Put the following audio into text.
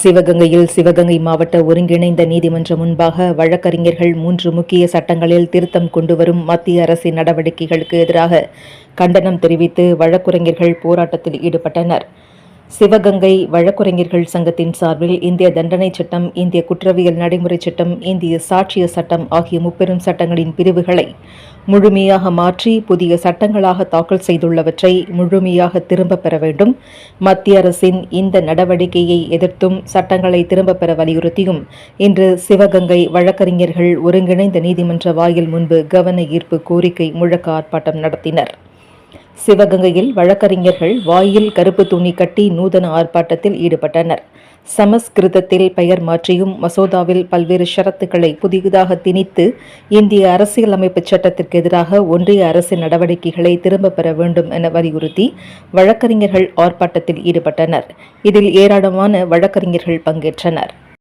சிவகங்கையில் சிவகங்கை மாவட்ட ஒருங்கிணைந்த நீதிமன்றம் முன்பாக வழக்கறிஞர்கள் 3 முக்கிய சட்டங்களில் திருத்தம் கொண்டுவரும் மத்திய அரசின் நடவடிக்கைகளுக்கு எதிராக கண்டனம் தெரிவித்து வழக்குரைஞர்கள் போராட்டத்தில் ஈடுபட்டனர். சிவகங்கை வழக்குரைஞர்கள் சங்கத்தின் சார்பில் இந்திய தண்டனை சட்டம், இந்திய குற்றவியல் நடைமுறை சட்டம், இந்திய சாட்சிய சட்டம் ஆகிய முப்பெரும் சட்டங்களின் பிரிவுகளை முழுமையாக மாற்றி புதிய சட்டங்களாக தாக்கல் செய்துள்ளவற்றை முழுமையாக திரும்பப் பெற வேண்டும், மத்திய அரசின் இந்த நடவடிக்கையை எதிர்த்தும் சட்டங்களை திரும்பப் பெற வலியுறுத்தியும் இன்று சிவகங்கை வழக்கறிஞர்கள் ஒருங்கிணைந்த நீதிமன்ற வாயில் முன்பு கவன ஈர்ப்பு கோரிக்கை முழக்க ஆர்ப்பாட்டம் நடத்தினர். சிவகங்கையில் வழக்கறிஞர்கள் வாயில் கருப்பு துணி கட்டி நூதன ஆர்ப்பாட்டத்தில் ஈடுபட்டனர். சமஸ்கிருதத்தில் பெயர் மாற்றியும் மசோதாவில் பல்வேறு ஷரத்துக்களை புதிதாக திணித்து இந்திய அரசியலமைப்பு சட்டத்திற்கு எதிராக ஒன்றிய அரசின் நடவடிக்கைகளை திரும்பப் பெற வேண்டும் என வலியுறுத்தி வழக்கறிஞர்கள் ஆர்ப்பாட்டத்தில் ஈடுபட்டனர். இதில் ஏராளமான வழக்கறிஞர்கள் பங்கேற்றனர்.